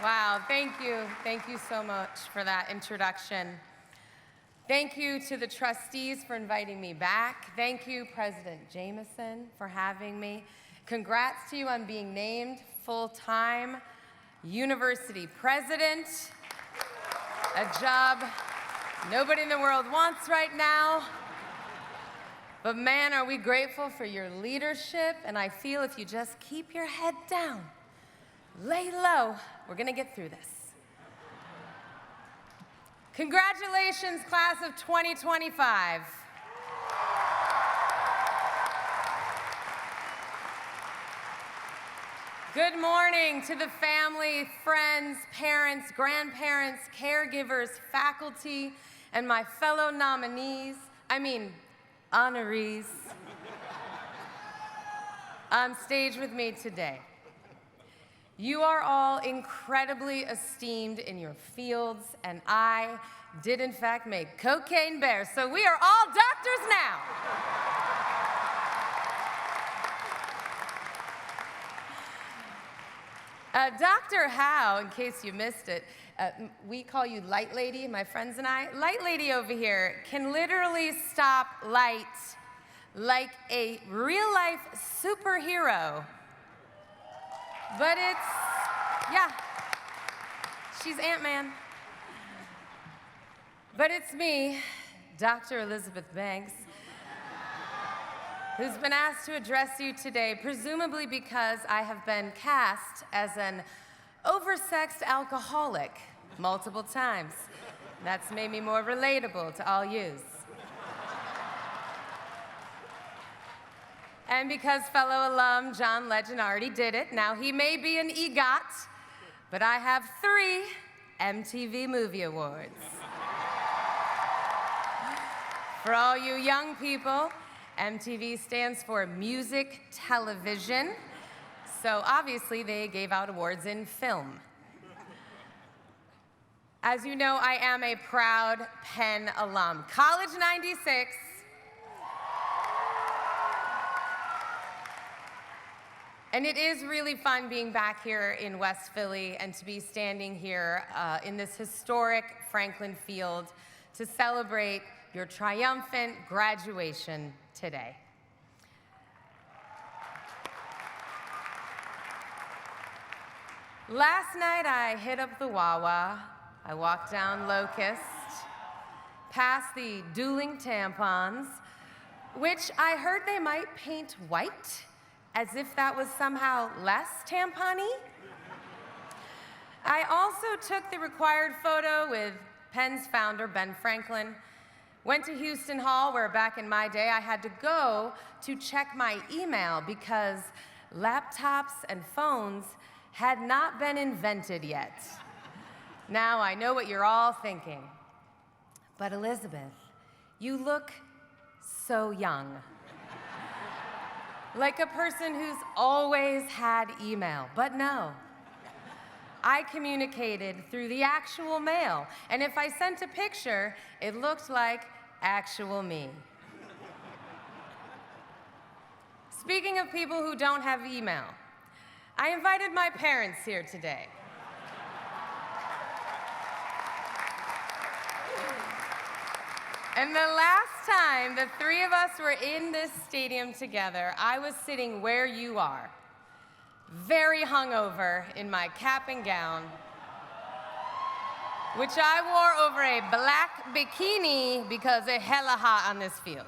Wow, thank you. Thank you so much for that introduction. Thank you to the trustees for inviting me back. Thank you, President Jameson, for having me. Congrats to you on being named full-time university president, a job nobody in the world wants right now. But man, are we grateful for your leadership, and I feel if you just keep your head down, lay low, we're gonna get through this. Congratulations, class of 2025. Good morning to the family, friends, parents, grandparents, caregivers, faculty, and my fellow nominees, honorees, on stage with me today. You are all incredibly esteemed in your fields, and I did in fact make cocaine bears, so we are all doctors now. Dr. Howe, in case you missed it, we call you Light Lady, my friends and I. Light Lady over here can literally stop light like a real-life superhero. But she's Ant-Man. But it's me, Dr. Elizabeth Banks, who's been asked to address you today, presumably because I have been cast as an oversexed alcoholic multiple times. That's made me more relatable to all yous. And because fellow alum John Legend already did it, now he may be an EGOT, but I have 3 MTV Movie Awards. For all you young people, MTV stands for Music Television, so obviously they gave out awards in film. As you know, I am a proud Penn alum. College 96. And it is really fun being back here in West Philly and to be standing here in this historic Franklin Field to celebrate your triumphant graduation today. Last night I hit up the Wawa, I walked down Locust, past the dueling tampons, which I heard they might paint white, as if that was somehow less tampon-y. I also took the required photo with Penn's founder, Ben Franklin, went to Houston Hall, where back in my day I had to go to check my email because laptops and phones had not been invented yet. Now I know what you're all thinking, but Elizabeth, you look so young. Like a person who's always had email, but no. I communicated through the actual mail, and if I sent a picture, it looked like actual me. Speaking of people who don't have email, I invited my parents here today. And the last time the 3 of us were in this stadium together, I was sitting where you are, very hungover in my cap and gown, which I wore over a black bikini because it's hella hot on this field.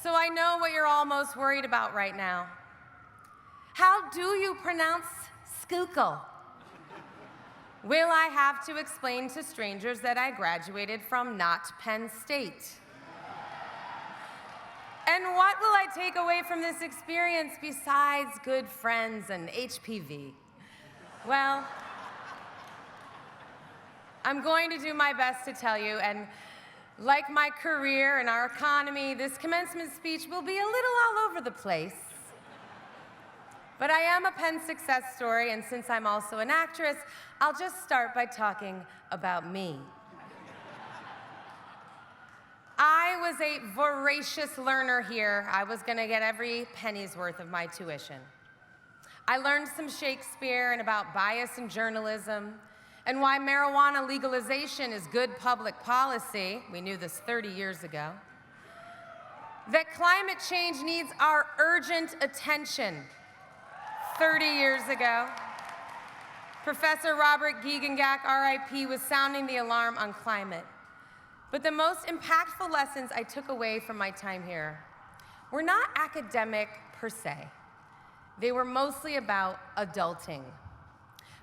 So I know what you're all most worried about right now. How do you pronounce Schuylkill? Will I have to explain to strangers that I graduated from not Penn State? And what will I take away from this experience besides good friends and HPV? Well, I'm going to do my best to tell you, and like my career and our economy, this commencement speech will be a little all over the place. But I am a Penn success story, and since I'm also an actress, I'll just start by talking about me. I was a voracious learner here. I was gonna get every penny's worth of my tuition. I learned some Shakespeare and about bias in journalism and why marijuana legalization is good public policy. We knew this 30 years ago. That climate change needs our urgent attention. 30 years ago, Professor Robert Giegengach, RIP, was sounding the alarm on climate. But the most impactful lessons I took away from my time here were not academic per se. They were mostly about adulting.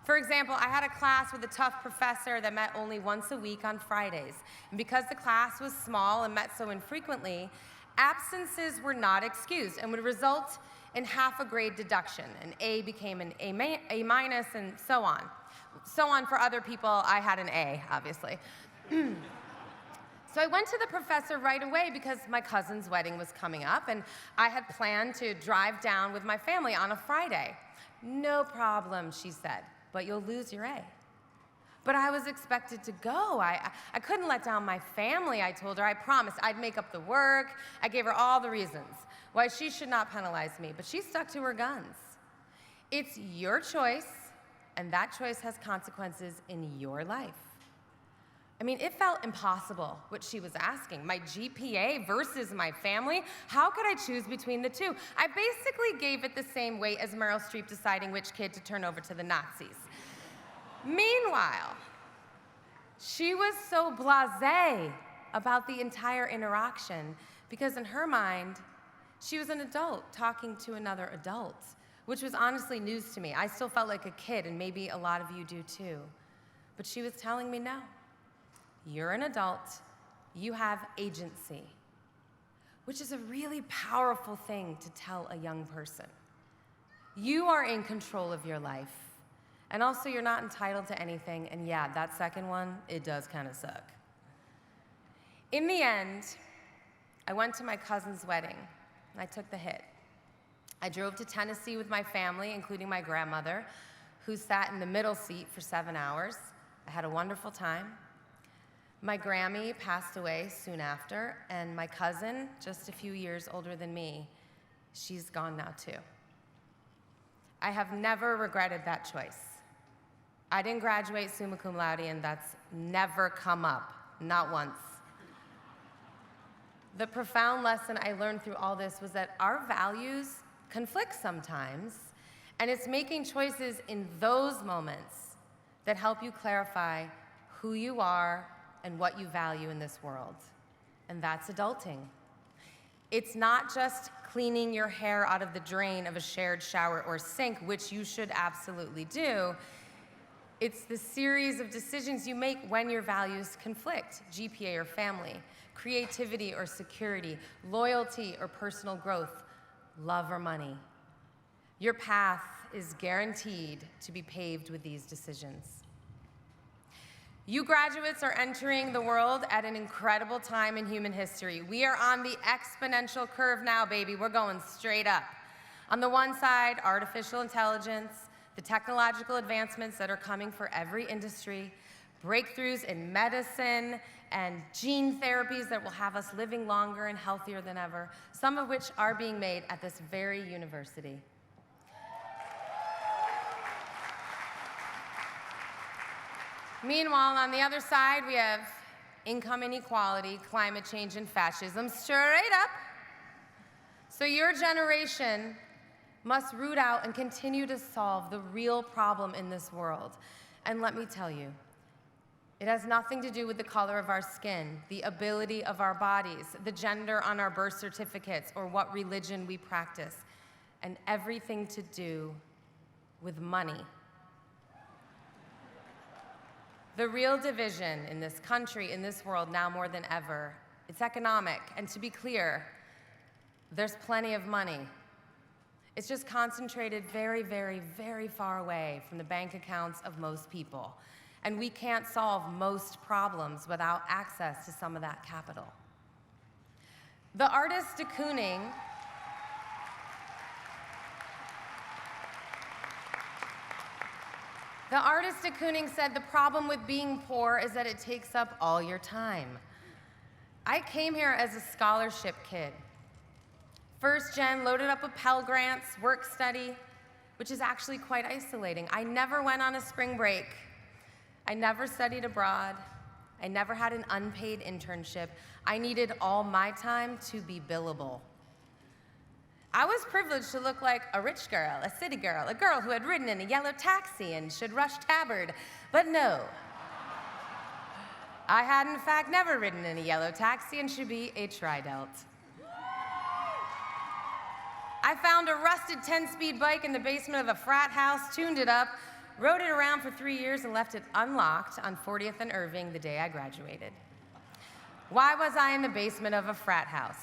For example, I had a class with a tough professor that met only once a week on Fridays. And because the class was small and met so infrequently, absences were not excused and would result in half a grade deduction. An A became an A minus, and so on. So on for other people. I had an A, obviously. So I went to the professor right away because my cousin's wedding was coming up, and I had planned to drive down with my family on a Friday. No problem, she said, but you'll lose your A. But I was expected to go. I couldn't let down my family, I told her. I promised I'd make up the work. I gave her all the reasons why she should not penalize me, but she stuck to her guns. It's your choice, and that choice has consequences in your life. I mean, it felt impossible what she was asking. My GPA versus my family? How could I choose between the two? I basically gave it the same weight as Meryl Streep deciding which kid to turn over to the Nazis. Meanwhile, she was so blasé about the entire interaction because in her mind, she was an adult talking to another adult, which was honestly news to me. I still felt like a kid, and maybe a lot of you do too. But she was telling me, no, you're an adult, you have agency, which is a really powerful thing to tell a young person. You are in control of your life. And also, you're not entitled to anything, and yeah, that second one, it does kind of suck. In the end, I went to my cousin's wedding, and I took the hit. I drove to Tennessee with my family, including my grandmother, who sat in the middle seat for 7 hours. I had a wonderful time. My Grammy passed away soon after, and my cousin, just a few years older than me, she's gone now too. I have never regretted that choice. I didn't graduate summa cum laude, and that's never come up, not once. The profound lesson I learned through all this was that our values conflict sometimes, and it's making choices in those moments that help you clarify who you are and what you value in this world. And that's adulting. It's not just cleaning your hair out of the drain of a shared shower or sink, which you should absolutely do. It's the series of decisions you make when your values conflict, GPA or family, creativity or security, loyalty or personal growth, love or money. Your path is guaranteed to be paved with these decisions. You graduates are entering the world at an incredible time in human history. We are on the exponential curve now, baby. We're going straight up. On the one side, artificial intelligence, the technological advancements that are coming for every industry, breakthroughs in medicine and gene therapies that will have us living longer and healthier than ever, some of which are being made at this very university. Meanwhile, on the other side, we have income inequality, climate change, and fascism straight up. So your generation must root out and continue to solve the real problem in this world. And let me tell you, it has nothing to do with the color of our skin, the ability of our bodies, the gender on our birth certificates, or what religion we practice, and everything to do with money. The real division in this country, in this world, now more than ever, it's economic. And to be clear, there's plenty of money. It's just concentrated very, very, very far away from the bank accounts of most people. And we can't solve most problems without access to some of that capital. The artist de Kooning said the problem with being poor is that it takes up all your time. I came here as a scholarship kid. First gen, loaded up with Pell Grants, work study, which is actually quite isolating. I never went on a spring break. I never studied abroad. I never had an unpaid internship. I needed all my time to be billable. I was privileged to look like a rich girl, a city girl, a girl who had ridden in a yellow taxi and should rush tabard, but no. I had, in fact, never ridden in a yellow taxi and should be a tri-delt. I found a rusted 10-speed bike in the basement of a frat house, tuned it up, rode it around for 3 years, and left it unlocked on 40th and Irving the day I graduated. Why was I in the basement of a frat house?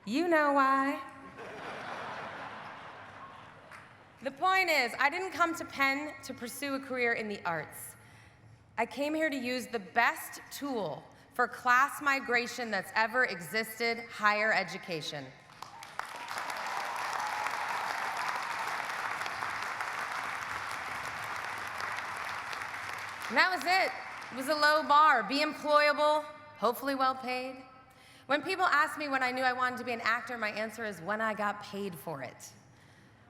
You know why. The point is, I didn't come to Penn to pursue a career in the arts. I came here to use the best tool for class migration that's ever existed, higher education. And that was it. It was a low bar. Be employable, hopefully well paid. When people ask me when I knew I wanted to be an actor, my answer is when I got paid for it.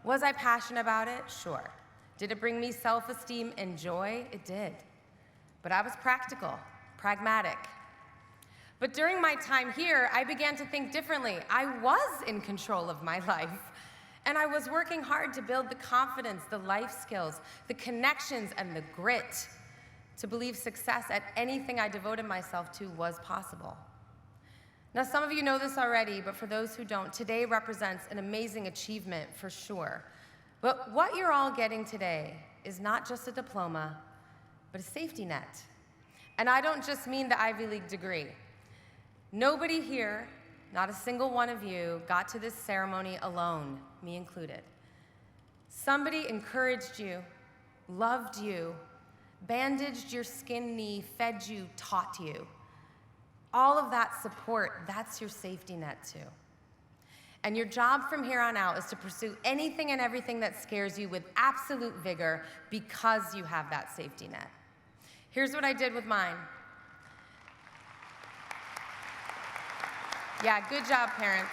Was I passionate about it? Sure. Did it bring me self-esteem and joy? It did. But I was practical, pragmatic. But during my time here, I began to think differently. I was in control of my life. And I was working hard to build the confidence, the life skills, the connections, and the grit to believe success at anything I devoted myself to was possible. Now, some of you know this already, but for those who don't, today represents an amazing achievement for sure. But what you're all getting today is not just a diploma, but a safety net. And I don't just mean the Ivy League degree. Nobody here, not a single one of you, got to this ceremony alone, me included. Somebody encouraged you, loved you, bandaged your skin knee, fed you, taught you. All of that support, that's your safety net too. And your job from here on out is to pursue anything and everything that scares you with absolute vigor because you have that safety net. Here's what I did with mine. Yeah, good job, parents.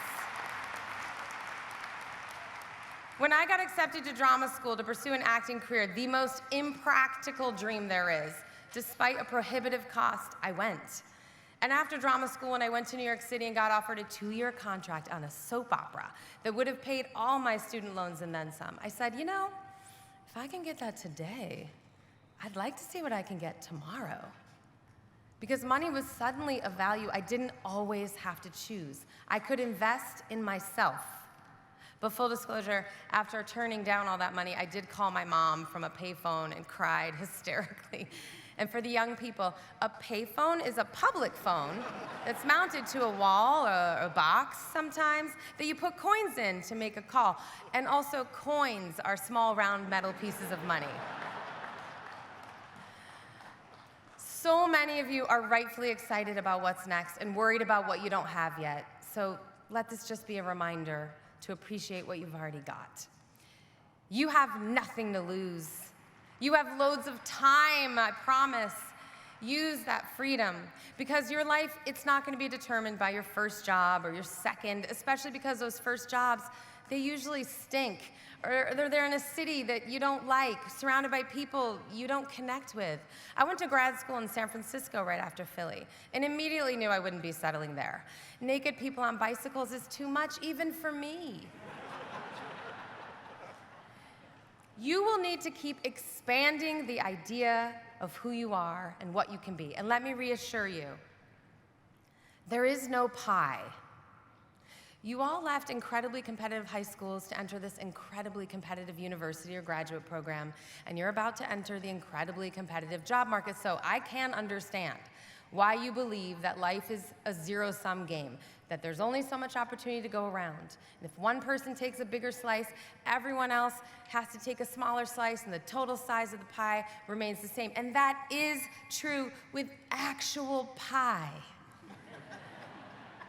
When I got accepted to drama school to pursue an acting career, the most impractical dream there is, despite a prohibitive cost, I went. And after drama school, when I went to New York City and got offered a 2-year contract on a soap opera that would have paid all my student loans and then some, I said, you know, if I can get that today, I'd like to see what I can get tomorrow. Because money was suddenly a value I didn't always have to choose. I could invest in myself. But full disclosure, after turning down all that money, I did call my mom from a payphone and cried hysterically. And for the young people, a payphone is a public phone that's mounted to a wall or a box sometimes that you put coins in to make a call. And also coins are small round metal pieces of money. So many of you are rightfully excited about what's next and worried about what you don't have yet. So let this just be a reminder to appreciate what you've already got. You have nothing to lose. You have loads of time, I promise. Use that freedom because your life, it's not going to be determined by your first job or your second, especially because those first jobs, they usually stink, or they're there in a city that you don't like, surrounded by people you don't connect with. I went to grad school in San Francisco right after Philly and immediately knew I wouldn't be settling there. Naked people on bicycles is too much even for me. You will need to keep expanding the idea of who you are and what you can be. And let me reassure you, there is no pie. You all left incredibly competitive high schools to enter this incredibly competitive university or graduate program, and you're about to enter the incredibly competitive job market. So I can understand why you believe that life is a zero-sum game, that there's only so much opportunity to go around. And if one person takes a bigger slice, everyone else has to take a smaller slice, and the total size of the pie remains the same. And that is true with actual pie.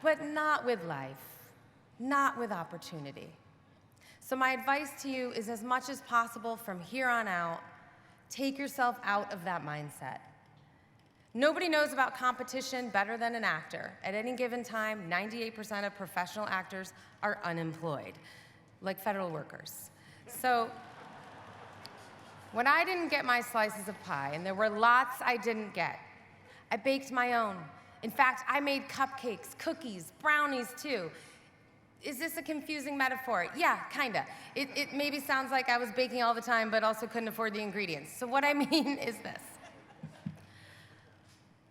But not with life, not with opportunity. So my advice to you is, as much as possible from here on out, take yourself out of that mindset. Nobody knows about competition better than an actor. At any given time, 98% of professional actors are unemployed, like federal workers. So when I didn't get my slices of pie, and there were lots I didn't get, I baked my own. In fact, I made cupcakes, cookies, brownies too. Is this a confusing metaphor? Yeah, kinda. It maybe sounds like I was baking all the time, but also couldn't afford the ingredients. So what I mean is this.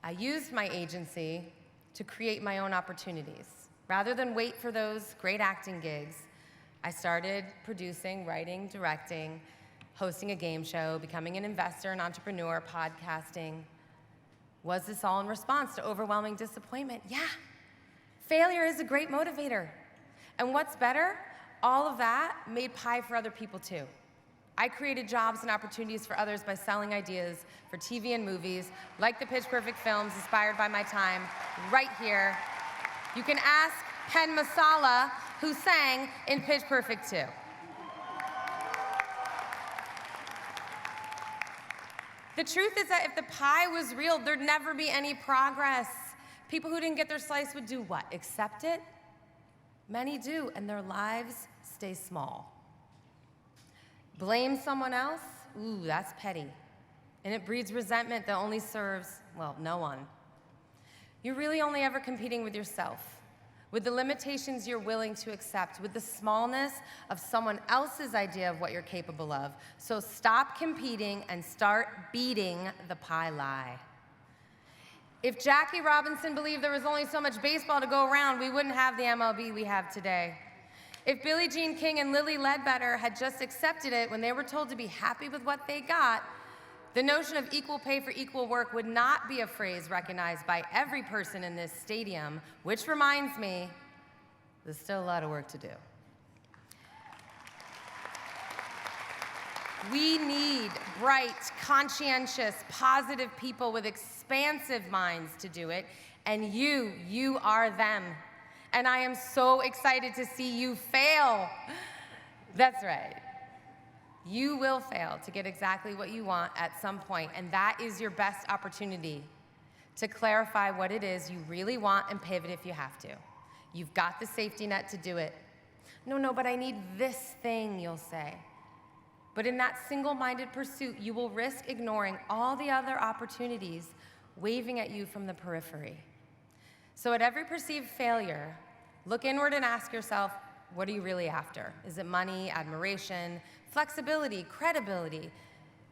I used my agency to create my own opportunities. Rather than wait for those great acting gigs, I started producing, writing, directing, hosting a game show, becoming an investor, an entrepreneur, podcasting. Was this all in response to overwhelming disappointment? Yeah. Failure is a great motivator. And what's better? All of that made pie for other people too. I created jobs and opportunities for others by selling ideas for TV and movies, like the Pitch Perfect films inspired by my time, right here. You can ask Pen Masala, who sang in Pitch Perfect 2. The truth is that if the pie was real, there'd never be any progress. People who didn't get their slice would do what? Accept it? Many do, and their lives stay small. Blame someone else? Ooh, that's petty. And it breeds resentment that only serves, well, no one. You're really only ever competing with yourself, with the limitations you're willing to accept, with the smallness of someone else's idea of what you're capable of. So stop competing and start beating the pie lie. If Jackie Robinson believed there was only so much baseball to go around, we wouldn't have the MLB we have today. If Billie Jean King and Lily Ledbetter had just accepted it when they were told to be happy with what they got, the notion of equal pay for equal work would not be a phrase recognized by every person in this stadium, which reminds me, there's still a lot of work to do. We need bright, conscientious, positive people with expansive minds to do it, and you are them. And I am so excited to see you fail. That's right. You will fail to get exactly what you want at some point, and that is your best opportunity to clarify what it is you really want and pivot if you have to. You've got the safety net to do it. No, but I need this thing, you'll say. But in that single-minded pursuit, you will risk ignoring all the other opportunities waving at you from the periphery. So at every perceived failure, look inward and ask yourself, what are you really after? Is it money, admiration, flexibility, credibility?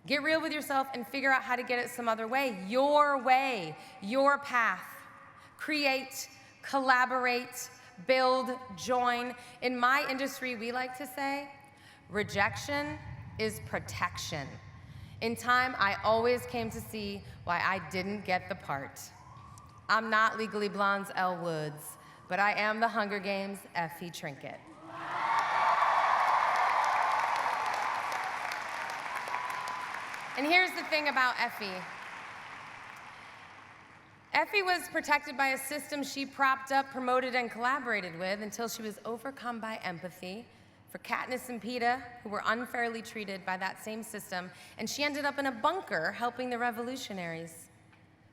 Get real with yourself and figure out how to get it some other way, your path. Create, collaborate, build, join. In my industry, we like to say, rejection is protection. In time, I always came to see why I didn't get the part. I'm not Legally Blonde's Elle Woods, but I am the Hunger Games' Effie Trinket. And here's the thing about Effie. Effie was protected by a system she propped up, promoted, and collaborated with until she was overcome by empathy for Katniss and Peeta, who were unfairly treated by that same system, and she ended up in a bunker helping the revolutionaries.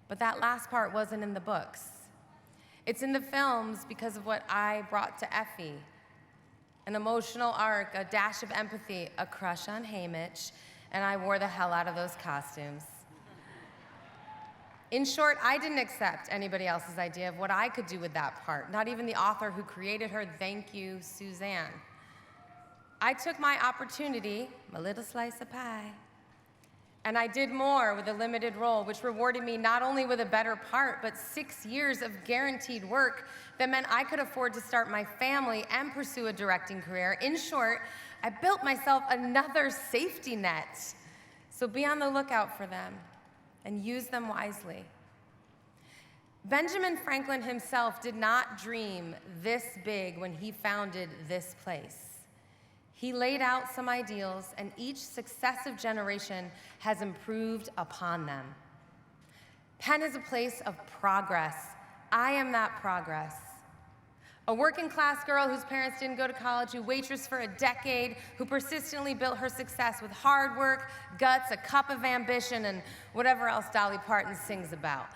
But that last part wasn't in the books. It's in the films because of what I brought to Effie. An emotional arc, a dash of empathy, a crush on Haymitch, and I wore the hell out of those costumes. In short, I didn't accept anybody else's idea of what I could do with that part, not even the author who created her. Thank you, Suzanne. I took my opportunity, my little slice of pie, and I did more with a limited role, which rewarded me not only with a better part, but 6 years of guaranteed work that meant I could afford to start my family and pursue a directing career. In short, I built myself another safety net. So be on the lookout for them and use them wisely. Benjamin Franklin himself did not dream this big when he founded this place. He laid out some ideals, and each successive generation has improved upon them. Penn is a place of progress. I am that progress. A working class girl whose parents didn't go to college, who waitressed for a decade, who persistently built her success with hard work, guts, a cup of ambition, and whatever else Dolly Parton sings about.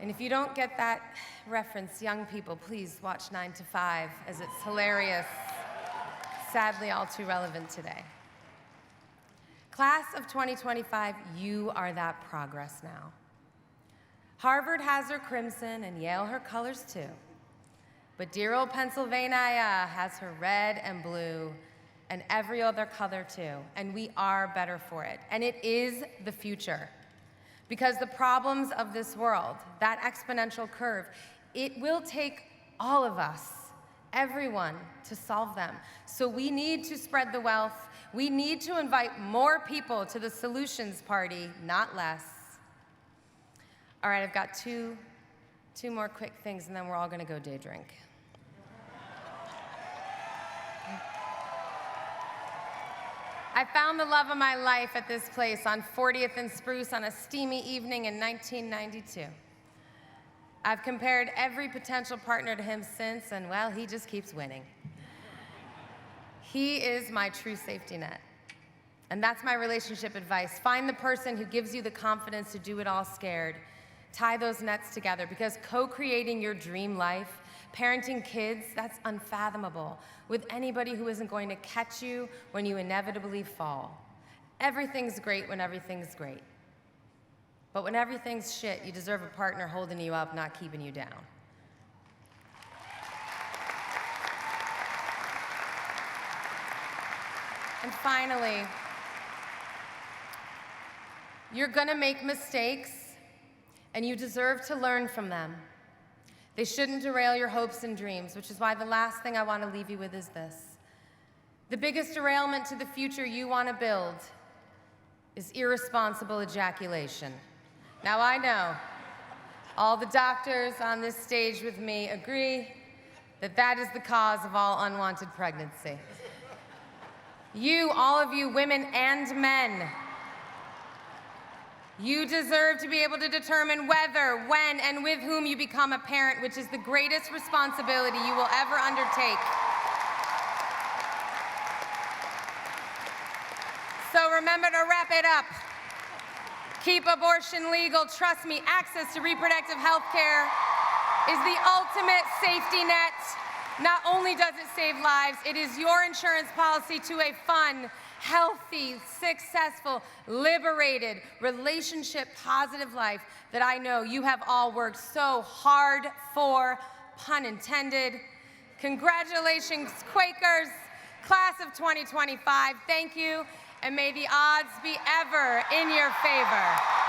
And if you don't get that reference, young people, please watch 9 to 5, as it's hilarious. sadly all too relevant today. Class of 2025, you are that progress now. Harvard has her crimson and Yale her colors too. But dear old Pennsylvania has her red and blue and every other color too. And we are better for it. And it is the future. Because the problems of this world, that exponential curve, it will take all of us, everyone, to solve them. So we need to spread the wealth. We need to invite more people to the solutions party, not less. All right, I've got two more quick things, and then we're all going to go day drink. I found the love of my life at this place on 40th and Spruce on a steamy evening in 1992. I've compared every potential partner to him since, and well, he just keeps winning. He is my true safety net. And that's my relationship advice. Find the person who gives you the confidence to do it all scared. Tie those nets together, because co-creating your dream life, parenting kids, that's unfathomable with anybody who isn't going to catch you when you inevitably fall. Everything's great when everything's great. But when everything's shit, you deserve a partner holding you up, not keeping you down. And finally, you're gonna make mistakes, and you deserve to learn from them. They shouldn't derail your hopes and dreams, which is why the last thing I want to leave you with is this. The biggest derailment to the future you want to build is irresponsible ejaculation. Now I know all the doctors on this stage with me agree that that is the cause of all unwanted pregnancy. You, all of you, women and men, you deserve to be able to determine whether, when, and with whom you become a parent, which is the greatest responsibility you will ever undertake. So remember to wrap it up. Keep abortion legal. Trust me, access to reproductive health care is the ultimate safety net. Not only does it save lives, it is your insurance policy to a fun, healthy, successful, liberated, relationship-positive life that I know you have all worked so hard for, pun intended. Congratulations, Quakers, class of 2025. Thank you, and may the odds be ever in your favor.